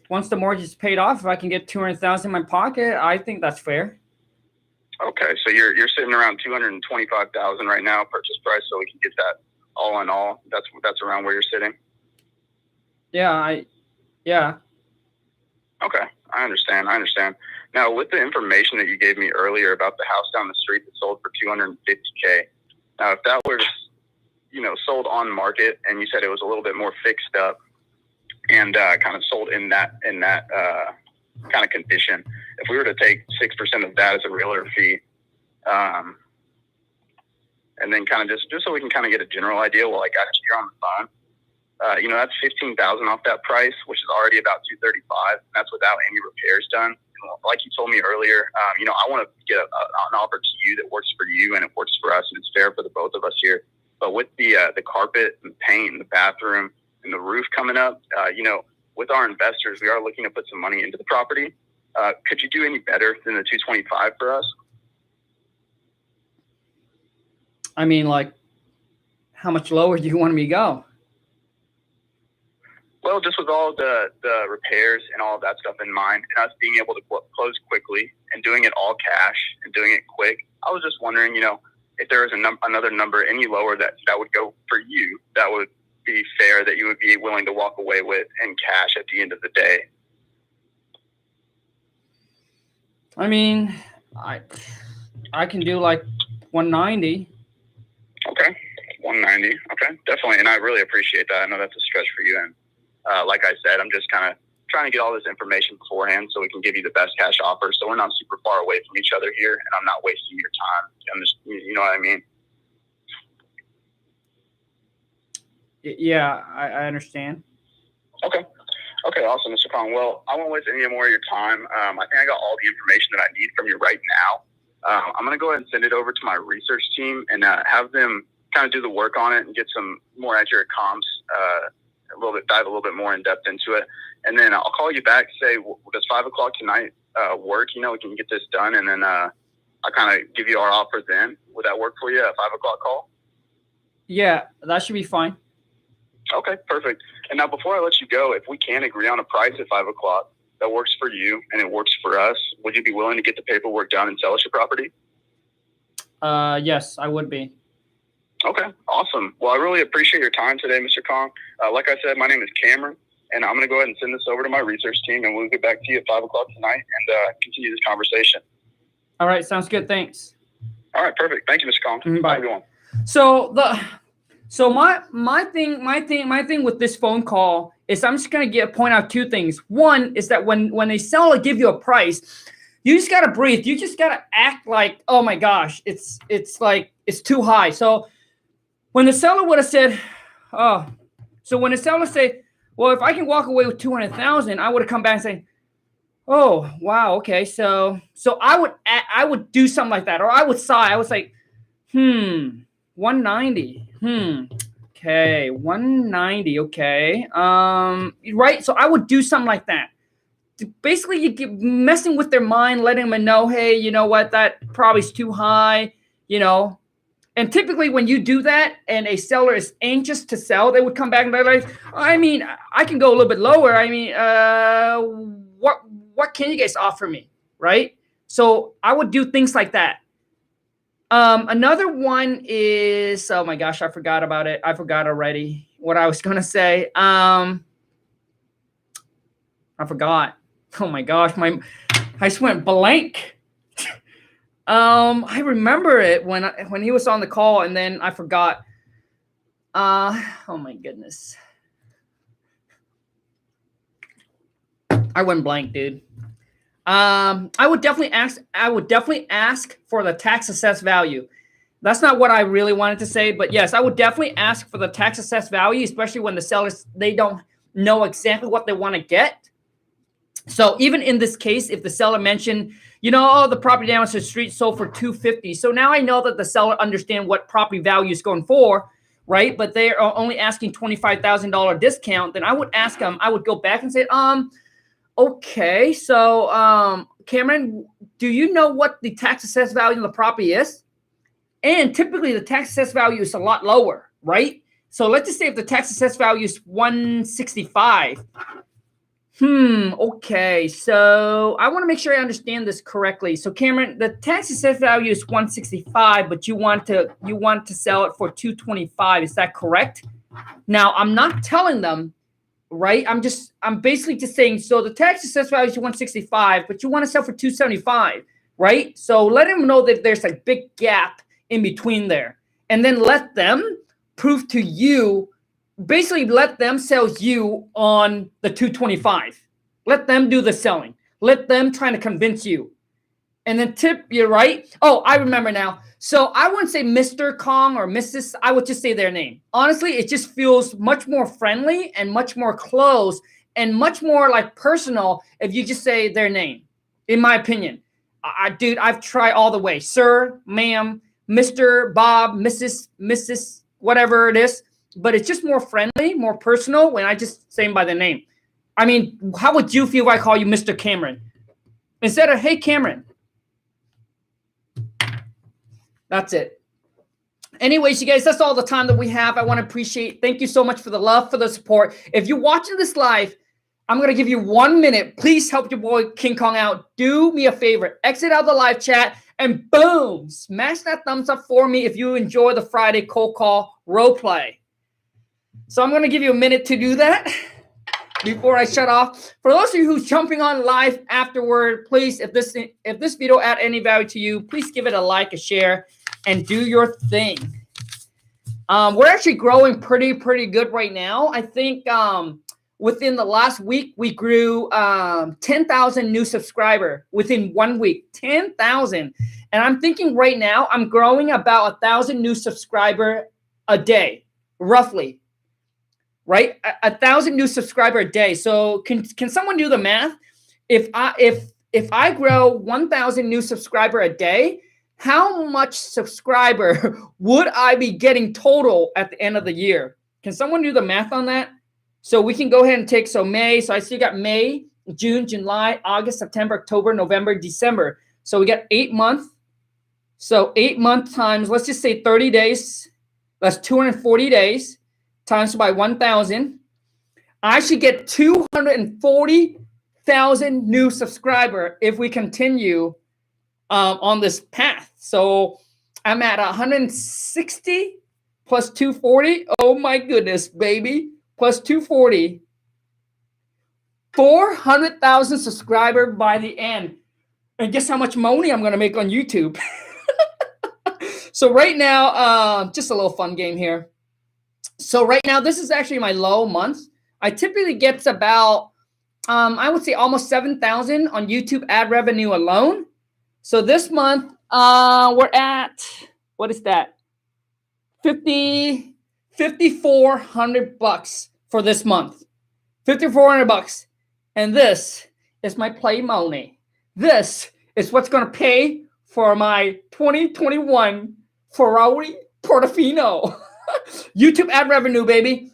once the mortgage is paid off, if I can get $200,000 in my pocket, I think that's fair. Okay, so you're sitting around $225,000 right now, purchase price, so we can get that all in all. That's around where you're sitting. Yeah. Okay, I understand. Now, with the information that you gave me earlier about the house down the street that sold for $250K, now if that was, sold on market, and you said it was a little bit more fixed up and kind of sold in that kind of condition, if we were to take 6% of that as a realtor fee, and then kind of just so we can kind of get a general idea, well, I got you here on the phone. That's $15,000 off that price, which is already about $235. That's without any repairs done. And like you told me earlier, I want to get an offer to you that works for you and it works for us, and it's fair for the both of us here. But with the carpet and paint, the bathroom, and the roof coming up, with our investors, we are looking to put some money into the property. Could you do any better than the $225 for us? I mean, like, how much lower do you want me to go? Well, just with all the repairs and all of that stuff in mind, and us being able to close quickly and doing it all cash and doing it quick, I was just wondering, if there was another number any lower that would go for you, that would be fair, that you would be willing to walk away with in cash at the end of the day. I mean, I can do like 190. Okay, 190. Okay, definitely, and I really appreciate that. I know that's a stretch for you, and like I said, I'm just kind of trying to get all this information beforehand so we can give you the best cash offer, so we're not super far away from each other here, and I'm not wasting your time. I'm just, you know what I mean? Yeah, I understand. Okay, awesome, Mr. Khang. Well, I won't waste any more of your time. I think I got all the information that I need from you right now. I'm going to go ahead and send it over to my research team and have them kind of do the work on it and get some more accurate comps, dive a little bit more in depth into it. And then I'll call you back, say, does 5 o'clock tonight work? We can get this done, and then I'll kind of give you our offer then. Would that work for you, a 5 o'clock call? Yeah, that should be fine. Okay, perfect. And now before I let you go, if we can agree on a price at 5 o'clock that works for you and it works for us, would you be willing to get the paperwork done and sell us your property? Yes, I would be. Okay, awesome. Well, I really appreciate your time today, Mr. Khang. Like I said, my name is Cameron, and I'm going to go ahead and send this over to my research team, and we'll get back to you at 5 o'clock tonight and continue this conversation. All right, sounds good. Thanks. All right, perfect. Thank you, Mr. Khang. Bye. Have a good one. So my thing with this phone call is I'm just gonna point out two things. One is that when a seller give you a price, you just gotta breathe. You just gotta act like, oh my gosh, it's like it's too high. So when the seller would have said, when the seller say, well, if I can walk away with 200,000, I would have come back and say, oh wow, okay. So I would do something like that, or I would sigh. I was like, 190. Okay, 190. Okay. Right. So I would do something like that. Basically, you get messing with their mind, letting them know, hey, you know what, that probably is too high, you know. And typically when you do that and a seller is anxious to sell, they would come back and they're like, I mean, I can go a little bit lower. I mean, what can you guys offer me? Right. So I would do things like that. Another one is, oh my gosh, I forgot about it. I forgot already what I was going to say. I forgot. Oh my gosh, I just went blank. I remember it when he was on the call, and then I forgot. Oh my goodness, I went blank, dude. I would definitely ask for the tax assessed value. That's not what I really wanted to say, but yes, I would definitely ask for the tax assessed value, especially when the sellers, they don't know exactly what they want to get. So even in this case, if the seller mentioned, you know, oh, the property down the street sold for $250. So now I know that the seller understands what property value is going for, right? But they are only asking $25,000 discount. Then I would ask them, I would go back and say, okay, so Cameron, do you know what the tax assessed value of the property is? And typically the tax assessed value is a lot lower, right? So let's just say if the tax assessed value is 165. Okay, so I want to make sure I understand this correctly. So Cameron, the tax assessed value is 165, but you want to sell it for 225. Is that correct? Now, I'm not telling them, right? I'm basically just saying, so the tax assessed value is 165, but you want to sell for 275, right? So let them know that there's a big gap in between there, and then let them prove to you. Basically, let them sell you on the 225. Let them do the selling. Let them try to convince you. And then you're right. Oh, I remember now. So I wouldn't say Mr. Kong or Mrs. I would just say their name. Honestly, it just feels much more friendly and much more close and much more like personal if you just say their name, in my opinion. Dude, I've tried all the way. Sir, ma'am, Mr., Bob, Mrs., whatever it is. But it's just more friendly, more personal when I just say him by the name. I mean, how would you feel if I call you Mr. Cameron? Instead of, hey, Cameron. That's it. Anyways, you guys, that's all the time that we have. I want to appreciate, thank you so much for the love, for the support. If you're watching this live, I'm going to give you 1 minute. Please help your boy King Khang out. Do me a favor. Exit out the live chat and boom, smash that thumbs up for me if you enjoy the Friday cold call role play. So I'm going to give you a minute to do that before I shut off. For those of you who's jumping on live afterward, please, if this video add any value to you, please give it a like, a share, and do your thing. We're actually growing pretty good right now. I think within the last week, we grew 10,000 new subscribers within 1 week. 10,000. And I'm thinking right now, I'm growing about 1,000 new subscribers a day, roughly. Right, 1,000 new subscribers a day. So can someone do the math? If I grow 1,000 new subscribers a day, how much subscriber would I be getting total at the end of the year? Can someone do the math on that? So we can go ahead and take May. So I still got May, June, July, August, September, October, November, December. So we got 8 months. So 8 months times, let's just say 30 days. That's 240 days. Times by 1,000, I should get 240,000 new subscribers if we continue on this path. So I'm at 160 plus 240. Oh my goodness, baby. Plus 240. 400,000 subscribers by the end. And guess how much money I'm going to make on YouTube? So right now, just a little fun game here. So right now, this is actually my low month. I typically get about, I would say almost 7,000 on YouTube ad revenue alone. So this month, we're at, what is that? $5,400 for this month. $5,400. And this is my play money. This is what's going to pay for my 2021 Ferrari Portofino. YouTube ad revenue, baby.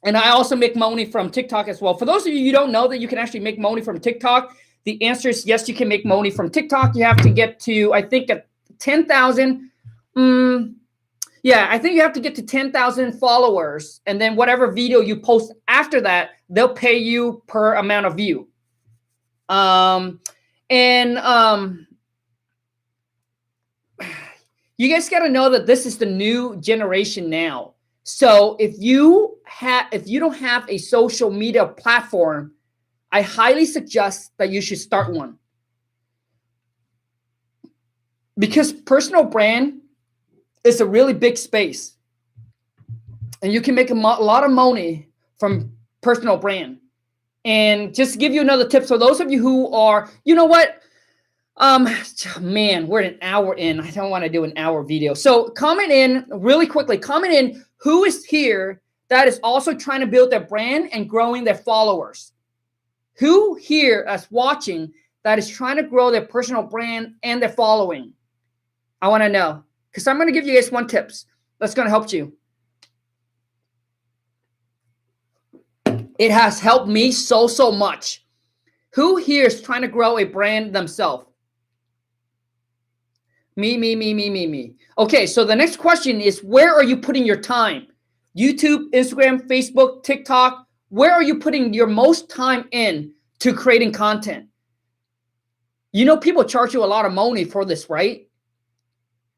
And I also make money from TikTok as well. For those of you who don't know that you can actually make money from TikTok, the answer is yes, you can make money from TikTok. You have to get to, I think, at 10,000. Yeah, I think you have to get to 10,000 followers. And then whatever video you post after that, they'll pay you per amount of view. You guys got to know that this is the new generation now. So if you don't have a social media platform, I highly suggest that you should start one. Because personal brand is a really big space. And you can make a lot of money from personal brand. And just to give you another tip, so those of you who are, you know what? Man, we're an hour in. I don't want to do an hour video. So comment in really quickly. Comment in who is here that is also trying to build their brand and growing their followers. Who here is watching that is trying to grow their personal brand and their following? I want to know, because I'm going to give you guys one tips that's going to help you. It has helped me so much. Who here is trying to grow a brand themselves? Me. Okay, so the next question is, where are you putting your time? YouTube, Instagram, Facebook, TikTok. Where are you putting your most time in to creating content? You know, people charge you a lot of money for this, right?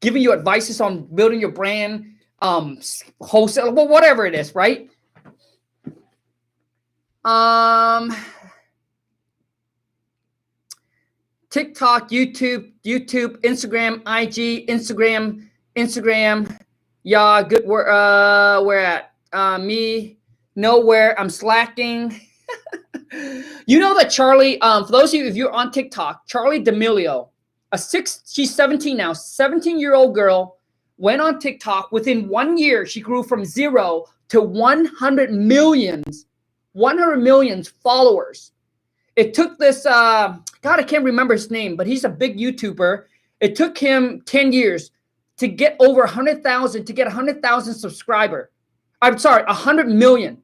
Giving you advices on building your brand, wholesale, well, whatever it is, right? TikTok, YouTube, Instagram, IG, Instagram. Yeah, good. Where at? Me, nowhere. I'm slacking. You know that Charlie, for those of you, if you're on TikTok, Charlie D'Amelio, she's 17 now, 17-year-old girl, went on TikTok. Within 1 year, she grew from 0 to 100 million followers. It took this, God, I can't remember his name, but he's a big YouTuber. It took him 10 years to get over 100,000, to get 100,000 subscriber. I'm sorry, 100 million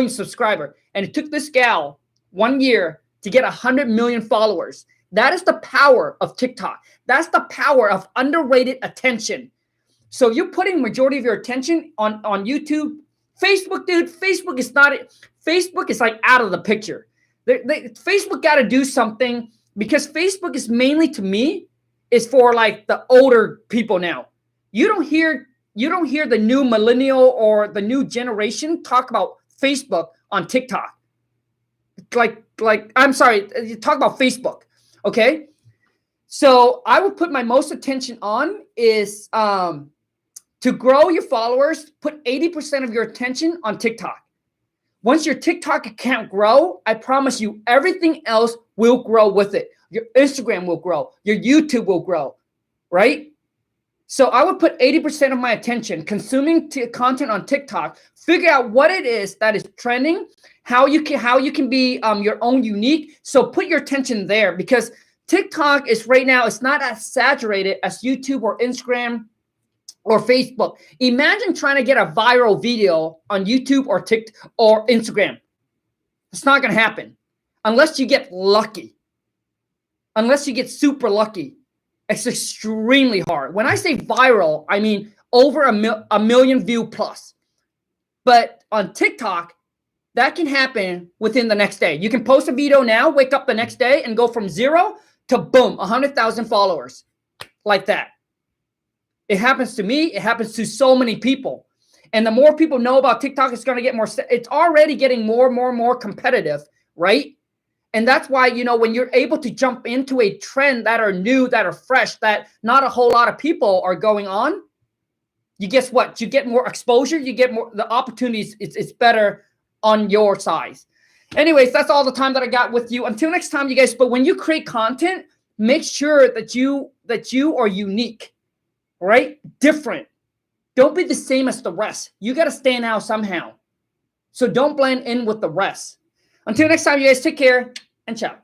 subscriber. And it took this gal 1 year to get 100 million followers. That is the power of TikTok. That's the power of underrated attention. So you're putting majority of your attention on YouTube. Facebook, dude, Facebook is like out of the picture. Facebook got to do something, because Facebook is mainly, to me, is for like the older people now. You don't hear the new millennial or the new generation talk about Facebook on TikTok. Like I'm sorry, you talk about Facebook, okay? So I would put my most attention on is to grow your followers. Put 80% of your attention on TikTok. Once your TikTok account grow, I promise you everything else will grow with it. Your Instagram will grow. Your YouTube will grow, right? So I would put 80% of my attention consuming content on TikTok. Figure out what it is that is trending, how you can be your own unique. So put your attention there, because TikTok is right now, it's not as saturated as YouTube or Instagram or Facebook. Imagine trying to get a viral video on YouTube or TikTok or Instagram. It's not going to happen unless you get lucky. Unless you get super lucky. It's extremely hard. When I say viral, I mean over a million view plus. But on TikTok, that can happen within the next day. You can post a video now, wake up the next day, and go from 0 to boom, 100,000 followers. Like that. It happens to me. It happens to so many people. And the more people know about TikTok, it's going to get more. It's already getting more competitive, right? And that's why, you know, when you're able to jump into a trend that are new, that are fresh, that not a whole lot of people are going on, you guess what? You get more exposure. You get more, the opportunities. It's better on your size. Anyways, that's all the time that I got with you. Until next time, you guys. But when you create content, make sure that you are unique. Right? Different. Don't be the same as the rest. You got to stand out somehow. So don't blend in with the rest. Until next time, you guys, take care and ciao.